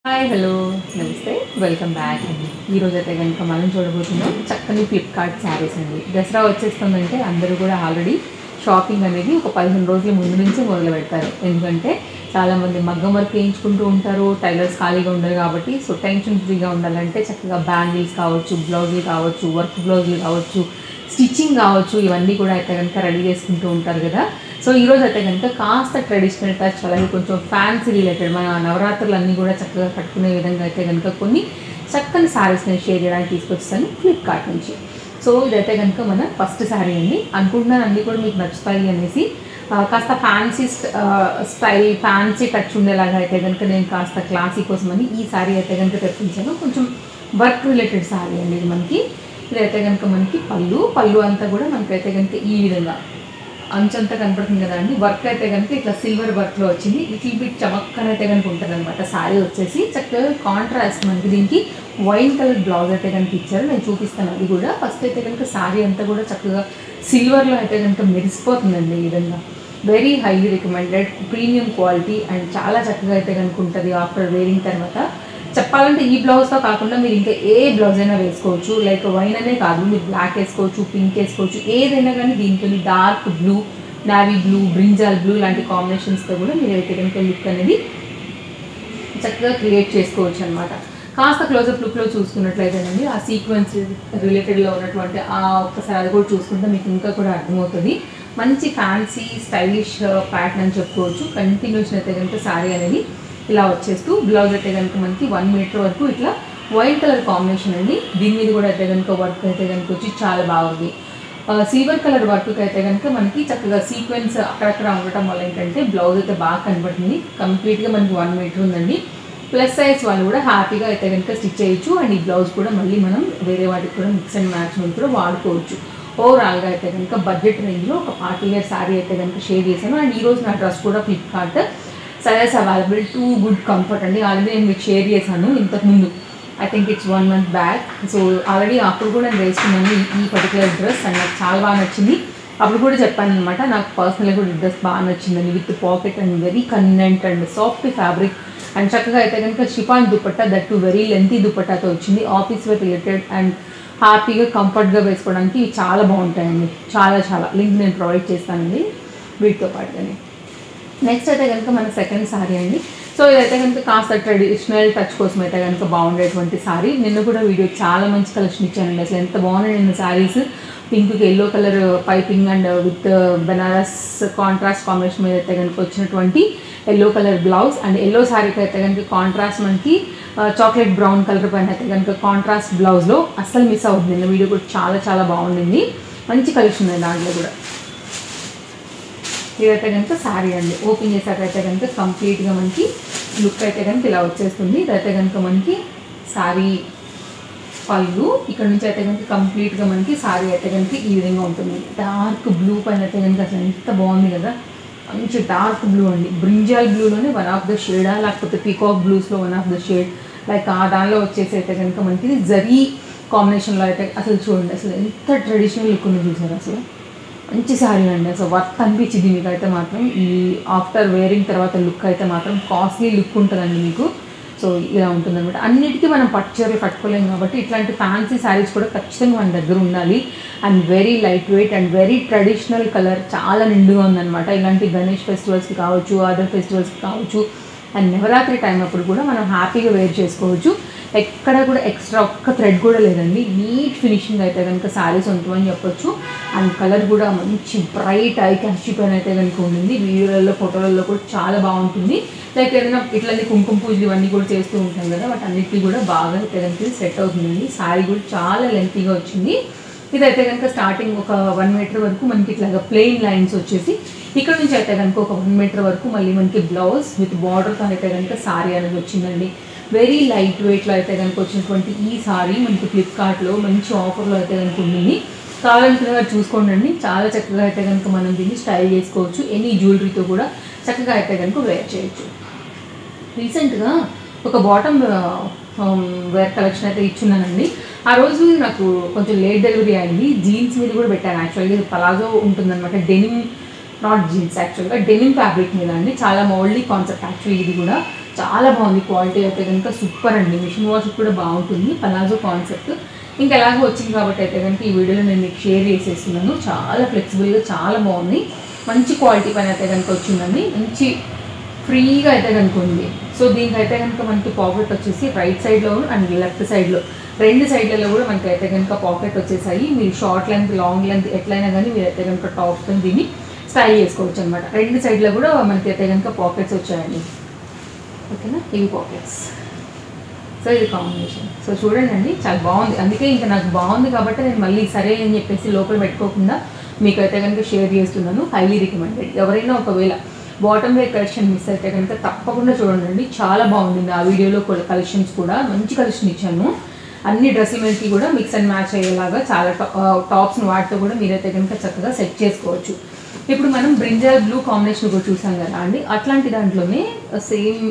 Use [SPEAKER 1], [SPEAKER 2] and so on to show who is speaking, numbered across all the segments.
[SPEAKER 1] Hi hello నమస్తే welcome back అండి. ఈరోజైతే కనుక మనం చూడబోతున్నాం చక్కని ఫ్లిప్కార్ట్ శారీస్ అండి. దసరా వచ్చేస్తుందంటే అందరూ కూడా ఆల్రెడీ షాపింగ్ అనేది ఒక 15 రోజుల ముందు నుంచే మొదలు పెడతారు. ఎందుకంటే చాలామంది మగ్గం వర్క్ వేయించుకుంటూ ఉంటారు, టైలర్స్ ఖాళీగా ఉండరు కాబట్టి. సో టెన్షన్ ఫ్రీగా ఉండాలంటే చక్కగా బ్యాంగిల్స్ కావచ్చు, బ్లౌజులు కావచ్చు, వర్క్ బ్లౌజులు కావచ్చు, స్టిచ్చింగ్ కావచ్చు, ఇవన్నీ కూడా అయితే కనుక రెడీ చేసుకుంటూ ఉంటారు కదా. సో ఈరోజు అయితే కనుక కాస్త ట్రెడిషనల్ టచ్, అలాగే కొంచెం ఫ్యాన్సీ రిలేటెడ్ మన నవరాత్రులు అన్నీ కూడా చక్కగా కట్టుకునే విధంగా అయితే కనుక కొన్ని చక్కని శారీస్ నేను షేర్ చేయడానికి తీసుకొచ్చాను ఫ్లిప్కార్ట్ నుంచి. సో ఇదైతే కనుక మన ఫస్ట్ శారీ అండి. అనుకుంటున్నాను అన్నీ కూడా మీకు నచ్చుతాయి అనేసి. కాస్త ఫ్యాన్సీ స్టైల్, ఫ్యాన్సీ టచ్ ఉండేలాగా అయితే కనుక నేను కాస్త క్లాసీ కోసమని ఈ శారీ అయితే కనుక తెప్పించాను. కొంచెం వర్క్ రిలేటెడ్ శారీ అండి ఇది మనకి. ఇదైతే కనుక మనకి పళ్ళు అంతా కూడా మనకైతే కనుక ఈ విధంగా అంచంతా కనపడుతుంది కదా అండి. వర్క్ అయితే కనుక ఇట్లా సిల్వర్ వర్క్లో వచ్చింది. లిటిల్ బిట్ చమక్కనైతే కనుక ఉంటుంది అనమాట. శారీ వచ్చేసి చక్కగా కాంట్రాస్ట్ మనకి దీనికి వైన్ కలర్ బ్లౌజ్ అయితే కనుక ఇచ్చారు. నేను చూపిస్తాను అది కూడా. ఫస్ట్ అయితే కనుక శారీ అంతా కూడా చక్కగా సిల్వర్లో అయితే కనుక మెరిసిపోతుందండి ఈ విధంగా. Very highly recommended, premium quality and చాలా చక్కగా అయితే కనుక ఉంటుంది ఆఫ్టర్ వేరింగ్ తర్వాత. చెప్పాలంటే ఈ బ్లౌజ్తో కాకుండా మీరు ఇంకా ఏ బ్లౌజ్ అయినా వేసుకోవచ్చు. లైక్ వైన్ అనే కాదు, మీరు బ్లాక్ వేసుకోవచ్చు, పింక్ వేసుకోవచ్చు, ఏదైనా కానీ దీంట్లో dark blue, navy blue, brinjal blue లాంటి కాంబినేషన్స్తో కూడా మీరు అయితే కనుక లుక్ అనేది చక్కగా క్రియేట్ చేసుకోవచ్చు అనమాట. కాస్త క్లోజప్ లుక్లో చూసుకున్నట్లయితేనండి ఆ సీక్వెన్స్ రిలేటెడ్లో ఉన్నటువంటి ఆ ఒక్కసారి అది కూడా చూసుకుంటే మీకు ఇంకా కూడా అర్థమవుతుంది. మంచి ఫ్యాన్సీ స్టైలిష్ ప్యాటర్న్ అని చెప్పుకోవచ్చు. కంటిన్యూషన్ అయితే కనుక శారీ అనేది ఇలా వచ్చేస్తూ బ్లౌజ్ అయితే కనుక మనకి 1 మీటర్ వరకు ఇట్లా వైట్ కలర్ కాంబినేషన్ అండి. దీని మీద కూడా అయితే కనుక వర్క్ అయితే కనుక వచ్చి చాలా బాగుంది. సిల్వర్ కలర్ వర్క్ అయితే కనుక మనకి చక్కగా సీక్వెన్స్ అక్కడక్కడ ఉండటం వల్ల ఏంటంటే బ్లౌజ్ అయితే బాగా కనబడుతుంది. కంప్లీట్గా మనకి 1 మీటర్ ఉందండి. ప్లస్ సైజ్ వాళ్ళు కూడా హ్యాపీగా అయితే కనుక స్టిచ్ చేయొచ్చు. అండ్ ఈ బ్లౌజ్ కూడా మళ్ళీ మనం వేరే వాటికి కూడా మిక్స్ అండ్ మ్యాచ్ కూడా వాడుకోవచ్చు. ఓవరాల్గా అయితే కనుక బడ్జెట్ రేంజ్లో ఒక పార్టీ వేర్ శారీ అయితే కనుక షేర్ చేశాను. అండ్ ఈరోజు నా డ్రెస్ కూడా Flipkart size available to good comfort అండి. ఆల్రెడీ నేను మీకు షేర్ చేశాను ఇంతకుముందు. I think it's 1 month back. So already అప్పుడు కూడా నేను వేసుకున్నాను ఈ పర్టికులర్ డ్రెస్ అండ్ నాకు చాలా బాగా నచ్చింది. అప్పుడు కూడా చెప్పాను అనమాట, నాకు పర్సనల్గా కూడా డ్రెస్ బాగా నచ్చిందండి. With pocket and very convenient and soft fabric and చక్కగా అయితే కనుక chiffon dupatta, that to very lengthy దుపట్టాతో వచ్చింది. ఆఫీస్ వేర్ రిలేటెడ్ అండ్ హ్యాపీగా కంఫర్ట్గా వేసుకోవడానికి ఇవి చాలా బాగుంటాయండి. చాలా లింక్ నేను ప్రొవైడ్ చేస్తానండి వీటితో పాటుగానే. నెక్స్ట్ అయితే కనుక మన సెకండ్ శారీ అండి. సో ఇదైతే కనుక కాస్త ట్రెడిషనల్ టచ్ కోసం అయితే కనుక బాగుండేటువంటి శారీ. నిన్న కూడా వీడియో చాలా మంచి కలెక్షన్ ఇచ్చానండి. అసలు ఎంత బాగున్నాయి నిన్న శారీస్. పింక్కి yellow colour piping and with Banaras contrast combination మీద అయితే కనుక వచ్చినటువంటి yellow colour blouse and yellow శారీకి అయితే కనుక కాంట్రాస్ట్ మనకి చాక్లెట్ బ్రౌన్ కలర్ పైన అయితే కనుక కాంట్రాస్ట్ బ్లౌజ్లో అస్సలు మిస్ అవుతుంది. నిన్న వీడియో కూడా చాలా బాగుండింది. మంచి కలెక్షన్ ఉంది దాంట్లో కూడా. ఇదైతే కనుక శారీ అండి. ఓపెన్ చేసాకైతే కనుక కంప్లీట్గా మనకి లుక్ అయితే కనుక ఇలా వచ్చేస్తుంది. ఇదైతే కనుక మనకి శారీ పళ్ళు. ఇక్కడ నుంచి అయితే కనుక కంప్లీట్గా మనకి శారీ అయితే కనుక ఈ విధంగా ఉంటుంది. డార్క్ బ్లూ పైన అయితే కనుక అసలు ఎంత బాగుంది కదా. మంచి డార్క్ బ్లూ అండి. బ్రింజాల్ బ్లూలోనే వన్ ఆఫ్ ద షేడా, లేకపోతే పీకాక్ బ్లూస్లో one of the shade. Like ఆ దానిలో వచ్చేసి అయితే కనుక మనకి జరీ కాంబినేషన్లో అయితే అసలు చూడండి, అసలు ఎంత ట్రెడిషనల్ లుక్ ఉంది చూసారు. అసలు మంచి శారీ అండి. అసలు వర్త్ అనిపించింది మీకు అయితే మాత్రం. ఈ ఆఫ్టర్ వేరింగ్ తర్వాత లుక్ అయితే మాత్రం కాస్ట్లీ లుక్ ఉంటుందండి మీకు. సో ఇలా ఉంటుందన్నమాట. అన్నిటికీ మనం పట్టు చీరలు కట్టుకోలేము కాబట్టి ఇట్లాంటి ఫ్యాన్సీ శారీస్ కూడా ఖచ్చితంగా మన దగ్గర ఉండాలి. And very light weight and very traditional colour, చాలా నిండుగా ఉందన్నమాట. ఇలాంటి గణేష్ ఫెస్టివల్స్కి కావచ్చు, అదర్ ఫెస్టివల్స్కి కావచ్చు అండ్ నవరాత్రి టైం అప్పుడు కూడా మనం హ్యాపీగా వేర్ చేసుకోవచ్చు. ఎక్కడ కూడా ఎక్స్ట్రా ఒక్క థ్రెడ్ కూడా లేదండి. నీట్ ఫినిషింగ్ అయితే కనుక శారీస్ ఉంటుందని చెప్పొచ్చు. అండ్ కలర్ కూడా మంచి బ్రైట్ ఐ క్యాషి పైన అయితే కనుక ఉండింది. వీడియోలలో ఫోటోలలో కూడా చాలా బాగుంటుంది. లైక్ ఏదైనా ఇట్లాంటి కుంకుమ పూజలు ఇవన్నీ కూడా చేస్తూ ఉంటాం కదా, వాటి అన్నిటికీ కూడా బాగా అయితే కనుక సెట్ అవుతుందండి. శారీ కూడా చాలా లెంతీగా వచ్చింది. ఇదైతే కనుక స్టార్టింగ్ ఒక 1 మీటర్ వరకు మనకి ఇట్లాగా ప్లెయిన్ లైన్స్ వచ్చేసి ఇక్కడ నుంచి అయితే కనుక ఒక 1 మీటర్ వరకు మళ్ళీ మనకి బ్లౌజ్ విత్ బార్డర్తో అయితే కనుక శారీ అనేది వచ్చిందండి. వెరీ లైట్ వెయిట్లో అయితే కనుక వచ్చినటువంటి ఈ శారీ మనకి ఫ్లిప్కార్ట్లో మంచి ఆఫర్లో అయితే కనుక ఉంటుంది. కావాలనుకున్న చూసుకోండి. చాలా చక్కగా అయితే కనుక మనం దీన్ని స్టైల్ చేసుకోవచ్చు. ఎనీ జ్యువెలరీతో కూడా చక్కగా అయితే కనుక వేర్ చేయొచ్చు. రీసెంట్గా ఒక బాటమ్ వేర్ కలెక్షన్ అయితే ఇచ్చున్నానండి. ఆ రోజు నాకు కొంచెం లేట్ డెలివరీ అయింది. జీన్స్ మీద కూడా పెట్టాను. యాక్చువల్గా ఇది పలాజో ఉంటుందన్నమాట. డెనిమ్, నాట్ జీన్స్, యాక్చువల్గా డెనిమ్ ఫ్యాబ్రిక్ మీద అండి. చాలా మోల్డీ కాన్సెప్ట్ యాక్చువల్లీ ఇది కూడా. చాలా బాగుంది క్వాలిటీ అయితే కనుక సూపర్ అండి. మిషన్ వాష్ కూడా బాగుంటుంది. పలాజో కాన్సెప్ట్ ఇంకా ఎలాగో వచ్చింది కాబట్టి అయితే కనుక ఈ వీడియోలో నేను మీకు షేర్ చేసేస్తున్నాను. చాలా ఫ్లెక్సిబుల్గా చాలా బాగుంది. మంచి క్వాలిటీ పైన అయితే కనుక వచ్చిందండి. మంచి ఫ్రీగా అయితే కనుక ఉంది. సో దీనికి అయితే కనుక మనకి పాకెట్ వచ్చేసి రైట్ సైడ్లో అండ్ లెఫ్ట్ సైడ్లో రెండు సైడ్లలో కూడా మనకి అయితే కనుక పాకెట్ వచ్చేసాయి. మీరు షార్ట్ లెంత్ లాంగ్ లెంత్ ఎట్లయినా కానీ మీరు అయితే కనుక టాప్తో దీన్ని స్టైల్ చేసుకోవచ్చు అనమాట. రెండు సైడ్లో కూడా మనకి అయితే కనుక పాకెట్స్ వచ్చాయండి. ఓకేనా, ఇవి పాకెట్స్. సో ఇది కాంబినేషన్. సో చూడండి అండి, చాలా బాగుంది. అందుకే ఇంకా నాకు బాగుంది కాబట్టి నేను మళ్ళీ సరే అని చెప్పేసి లోపల పెట్టుకోకుండా మీకు అయితే కనుక షేర్ చేస్తున్నాను. Highly recommended. ఎవరైనా ఒకవేళ బాటమ్ వేర్ కలెక్షన్ మిస్ అయితే కనుక తప్పకుండా చూడండి. చాలా బాగుంది. ఆ వీడియోలో కలెక్షన్స్ కూడా మంచి కలెక్షన్ ఇచ్చాను. అన్ని డ్రెస్సులకి కూడా మిక్స్ అండ్ మ్యాచ్ అయ్యేలాగా చాలా టాప్స్ని వాటితో కూడా మీరైతే కనుక చక్కగా సెట్ చేసుకోవచ్చు. ఇప్పుడు మనం బ్రింజాల్ బ్లూ కాంబినేషన్ కూడా చూసాం కదా అండి, అట్లాంటి దాంట్లోనే సేమ్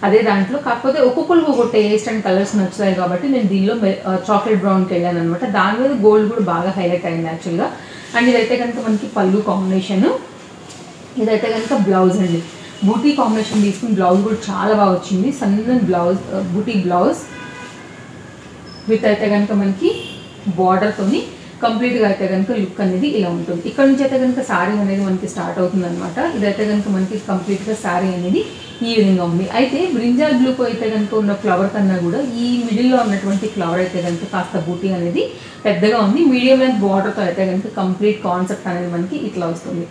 [SPEAKER 1] అదే దాంట్లో కాకపోతే ఒక్కొక్కరికి ఒక టేస్ట్ అండ్ కలర్స్ నచ్చుతాయి కాబట్టి నేను దీనిలో చాక్లెట్ బ్రౌన్కి వెళ్ళాను అనమాట. దాని మీద గోల్డ్ కూడా బాగా హైలైట్ అయింది యాక్చువల్గా. అండ్ ఇదైతే కనుక మనకి పళ్ళు కాంబినేషన్, ఇదైతే కనుక బ్లౌజ్ అండి. బూటీ కాంబినేషన్ తీసుకుని బ్లౌజ్ కూడా చాలా బాగా వచ్చింది. సన్న బ్లౌజ్, బూటీ బ్లౌజ్ విత్ అయితే కనుక మనకి బార్డర్తోని కంప్లీట్గా అయితే కనుక లుక్ అనేది ఇలా ఉంటుంది. ఇక్కడ నుంచి అయితే కనుక శారీ అనేది మనకి స్టార్ట్ అవుతుంది అనమాట. ఇదైతే కనుక మనకి కంప్లీట్గా శారీ అనేది ఈ విధంగా ఉంది. అయితే బ్రింజాల్ బ్లూకు అయితే కనుక ఉన్న ఫ్లవర్ కన్నా కూడా ఈ మిడిల్లో ఉన్నటువంటి ఫ్లవర్ అయితే కనుక కాస్త బూటీ అనేది పెద్దగా ఉంది. మీడియం లెంత్ బార్డర్తో అయితే కనుక కంప్లీట్ కాన్సెప్ట్ అనేది మనకి ఇట్లా వస్తుంది.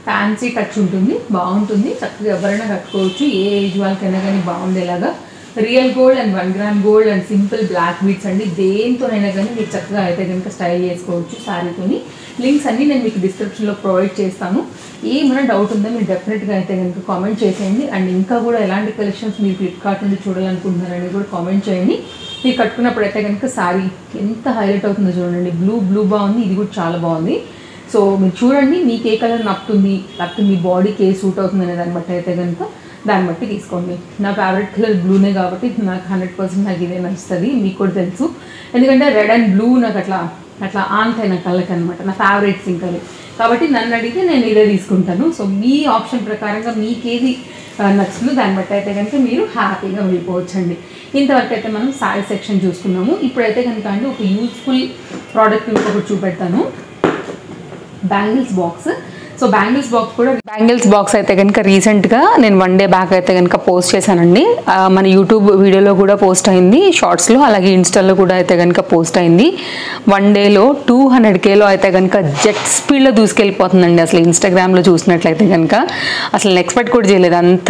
[SPEAKER 1] ఫ్యాన్సీ టచ్ ఉంటుంది, బాగుంటుంది. చక్కగా ఎవరైనా కట్టుకోవచ్చు. ఏ ఏజ్ వాళ్ళకైనా కానీ బాగుండేలాగా real gold and 1 gram gold and simple black beads అండి. దేంతోనైనా కానీ మీరు చక్కగా అయితే కనుక స్టైల్ చేసుకోవచ్చు శారీతోని. లింక్స్ అన్నీ నేను మీకు డిస్క్రిప్షన్లో ప్రొవైడ్ చేస్తాను. ఏమైనా డౌట్ ఉందో మీరు డెఫినెట్గా అయితే కనుక కామెంట్ చేసేయండి. అండ్ ఇంకా కూడా ఎలాంటి కలెక్షన్స్ మీరు ఫ్లిప్కార్ట్ నుండి చూడాలనుకుంటున్నారని కూడా కామెంట్ చేయండి. మీరు కట్టుకున్నప్పుడు అయితే కనుక శారీ ఎంత హైలైట్ అవుతుందో చూడండి. బ్లూ బాగుంది, ఇది కూడా చాలా బాగుంది. సో మీరు చూడండి మీకు ఏ కలర్ నప్పుతుంది, లేకపోతే మీ బాడీకి ఏ సూట్ అవుతుంది అనే దాన్ని బట్టి అయితే కనుక దాన్ని బట్టి తీసుకోండి. నా ఫేవరెట్ కలర్ బ్లూనే కాబట్టి నాకు 100% నాకు ఇదే నచ్చుతుంది. మీకు కూడా తెలుసు, ఎందుకంటే రెడ్ అండ్ బ్లూ నాకు అట్లా ఆన్తాయి నా కళ్ళకి అనమాట. నా ఫేవరెట్స్ ఇంకా కాబట్టి నన్ను అడిగితే నేను ఇదే తీసుకుంటాను. సో మీ ఆప్షన్ ప్రకారంగా మీకేది నచ్చుతుందో దాన్ని బట్టి అయితే కనుక మీరు హ్యాపీగా వెళ్ళిపోవచ్చండి. ఇంతవరకు అయితే మనం శారీ సెక్షన్ చూసుకున్నాము. ఇప్పుడైతే కనుక అండి ఒక యూస్ఫుల్ ప్రోడక్ట్ ఇంకొకటి చూపెడతాను. Bangles box. So bangles box అయితే కనుక రీసెంట్గా నేను 1 డే బ్యాక్ అయితే కనుక పోస్ట్ చేశానండి. మన యూట్యూబ్ వీడియోలో కూడా పోస్ట్ అయింది, షార్ట్స్లో, అలాగే ఇన్స్టాలో కూడా అయితే కనుక పోస్ట్ అయింది. 1 డేలో 200Kలో అయితే కనుక జెట్ స్పీడ్లో దూసుకెళ్ళిపోతుందండి. అసలు ఇన్స్టాగ్రామ్లో చూసినట్లయితే కనుక అసలు ఎక్స్పెక్ట్ కూడా చేయలేదు అంత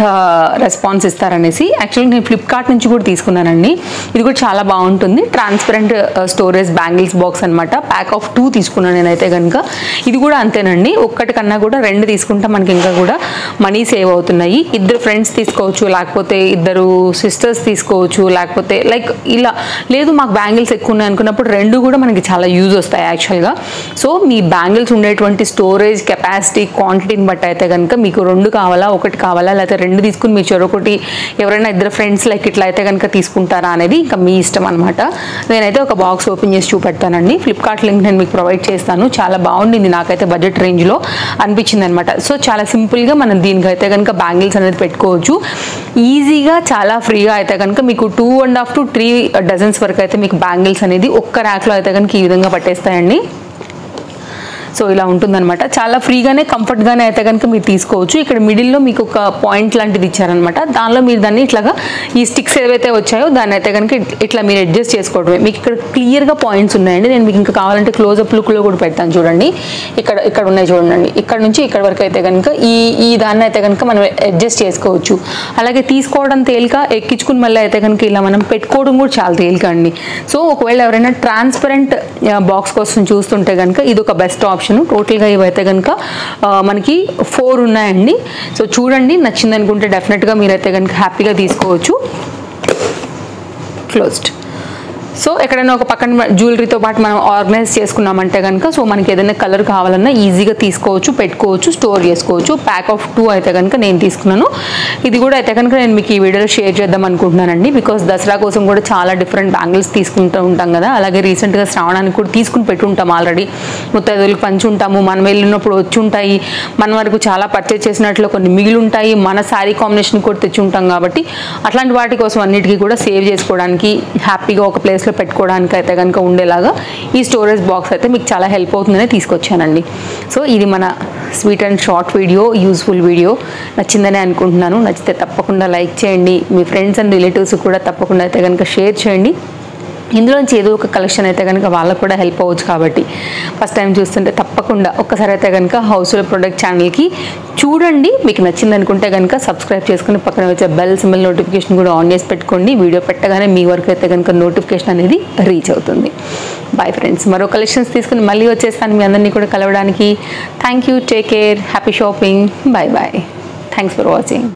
[SPEAKER 1] రెస్పాన్స్ ఇస్తారనేసి. యాక్చువల్గా నేను ఫ్లిప్కార్ట్ నుంచి కూడా తీసుకున్నానండి. ఇది కూడా చాలా బాగుంటుంది. ట్రాన్స్పరెంట్ స్టోరేజ్ బ్యాంగిల్స్ బాక్స్ అనమాట. ప్యాక్ ఆఫ్ 2 తీసుకున్నాను నేనైతే కనుక. ఇది కూడా అంతేనండి, ఒక్కటి కన్నా కూడా 2 తీసుకుంటే మనకి ఇంకా కూడా మనీ సేవ్ అవుతున్నాయి. 2 ఫ్రెండ్స్ తీసుకోవచ్చు, లేకపోతే 2 సిస్టర్స్ తీసుకోవచ్చు, లేకపోతే లైక్ ఇలా లేదు మాకు బ్యాంగిల్స్ ఎక్కువ ఉన్నాయి అనుకున్నప్పుడు 2 కూడా మనకి చాలా యూజ్ వస్తాయి యాక్చువల్గా. సో మీ బ్యాంగిల్స్ ఉండేటువంటి స్టోరేజ్ కెపాసిటీ క్వాంటిటీని బట్టి అయితే కనుక మీకు 2 కావాలా 1 కావాలా లేకపోతే 2 తీసుకుని మీరు చెరొకటి ఎవరైనా 2 ఫ్రెండ్స్ లైక్ ఇట్లా అయితే కనుక తీసుకుంటారా అనేది ఇంకా మీ ఇష్టం అనమాట. నేనైతే ఒక బాక్స్ ఓపెన్ చేసి చూపెడతానండి. ఫ్లిప్కార్ట్ లింక్ నేను మీకు ప్రొవైడ్ చేస్తాను. చాలా బాగుండింది, నాకైతే బడ్జెట్ రేంజ్లో అనిపించింది అనమాట. సో చాలా సింపుల్గా మనం దీనికి అయితే కనుక బ్యాంగిల్స్ అనేది పెట్టుకోవచ్చు ఈజీగా, చాలా ఫ్రీగా అయితే కనుక మీకు 2.5 to 3 డజన్స్ వరకు అయితే మీకు బ్యాంగిల్స్ అనేది ఒక్క ర్యాక్లో అయితే కనుక ఈ విధంగా పట్టేస్తాయండి. సో ఇలా ఉంటుందన్నమాట. చాలా ఫ్రీగానే కంఫర్ట్గానే అయితే కనుక మీరు తీసుకోవచ్చు. ఇక్కడ మిడిల్లో మీకు ఒక పాయింట్ లాంటిది ఇచ్చారనమాట. దానిలో మీరు దాన్ని ఇట్లాగా ఈ స్టిక్స్ ఏవైతే వచ్చాయో దాన్ని అయితే కనుక ఇట్లా మీరు అడ్జస్ట్ చేసుకోవడమే. మీకు ఇక్కడ క్లియర్గా పాయింట్స్ ఉన్నాయండి. నేను మీకు ఇంకా కావాలంటే క్లోజప్ లుక్లో కూడా పెడతాను చూడండి. ఇక్కడ ఉన్నాయి చూడండి. ఇక్కడ నుంచి ఇక్కడ వరకు అయితే కనుక ఈ దాన్ని అయితే కనుక మనం అడ్జస్ట్ చేసుకోవచ్చు. అలాగే తీసుకోవడం తేలిక, ఎక్కించుకుని మళ్ళీ అయితే కనుక ఇలా మనం పెట్టుకోవడం కూడా చాలా తేలిక అండి. సో ఒకవేళ ఎవరైనా ట్రాన్స్పరెంట్ బాక్స్ కోసం చూస్తుంటే కనుక ఇది ఒక బెస్ట్ ఆప్షన్. టోటల్గా ఇవైతే కనుక మనకి 4 ఉన్నాయండి. సో చూడండి, నచ్చింది అనుకుంటే డెఫినెట్గా మీరైతే కనుక హ్యాపీగా తీసుకోవచ్చు. క్లోజ్డ్. సో ఎక్కడైనా ఒక పక్కన జ్యువెలరీతో పాటు మనం ఆర్గనైజ్ చేసుకున్నామంటే కనుక సో మనకి ఏదైనా కలర్ కావాలన్నా ఈజీగా తీసుకోవచ్చు, పెట్టుకోవచ్చు, స్టోర్ చేసుకోవచ్చు. ప్యాక్ ఆఫ్ 2 అయితే కనుక నేను తీసుకున్నాను. ఇది కూడా అయితే కనుక నేను మీకు ఈ వీడియోలో షేర్ చేద్దాం అనుకుంటున్నానండి. బికాస్ దసరా కోసం కూడా చాలా డిఫరెంట్ బ్యాంగిల్స్ తీసుకుంటూ ఉంటాం కదా. అలాగే రీసెంట్గా శ్రావణానికి కూడా తీసుకుని పెట్టుంటాం ఆల్రెడీ. ముత్తైదువులకు పంచి ఉంటాము, మనం వెళ్ళినప్పుడు వచ్చి ఉంటాయి, మన వరకు చాలా పర్చేజ్ చేసినట్లు కొన్ని మిగిలి ఉంటాయి, మన శారీ కాంబినేషన్ కూడా తెచ్చి ఉంటాం. కాబట్టి అట్లాంటి వాటి కోసం అన్నిటికీ కూడా సేవ్ చేసుకోవడానికి, హ్యాపీగా ఒక ప్లేస్లో పెట్టుకోవడానికి అయితే కనుక ఉండేలాగా ఈ స్టోరేజ్ బాక్స్ అయితే మీకు చాలా హెల్ప్ అవుతుందని తీసుకొచ్చానండి. సో ఇది మన sweet and short video, useful video. నచ్చిందని అనుకుంటున్నాను. నచ్చితే తప్పకుండా లైక్ చేయండి. మీ ఫ్రెండ్స్ అండ్ రిలేటివ్స్ కూడా తప్పకుండా అయితే కనుక షేర్ చేయండి. ఇందులోంచి ఏదో ఒక కలెక్షన్ అయితే కనుక వాళ్ళకు కూడా హెల్ప్ అవ్వచ్చు. కాబట్టి ఫస్ట్ టైం చూస్తుంటే తప్పకుండా ఒక్కసారి అయితే కనుక హౌస్ఫుల్ ప్రొడక్ట్ ఛానల్కి చూడండి. మీకు నచ్చింది అనుకుంటే కనుక సబ్స్క్రైబ్ చేసుకుని పక్కన వచ్చే బెల్ సింబల్ నోటిఫికేషన్ కూడా ఆన్ చేసి పెట్టుకోండి. వీడియో పెట్టగానే మీ వరకు అయితే కనుక నోటిఫికేషన్ అనేది రీచ్ అవుతుంది. బాయ్ ఫ్రెండ్స్, మరో కలెక్షన్స్ తీసుకుని మళ్ళీ వచ్చేస్తాను మీ అందరినీ కూడా కలవడానికి. Thank you, take care, happy shopping, bye bye, thanks for watching.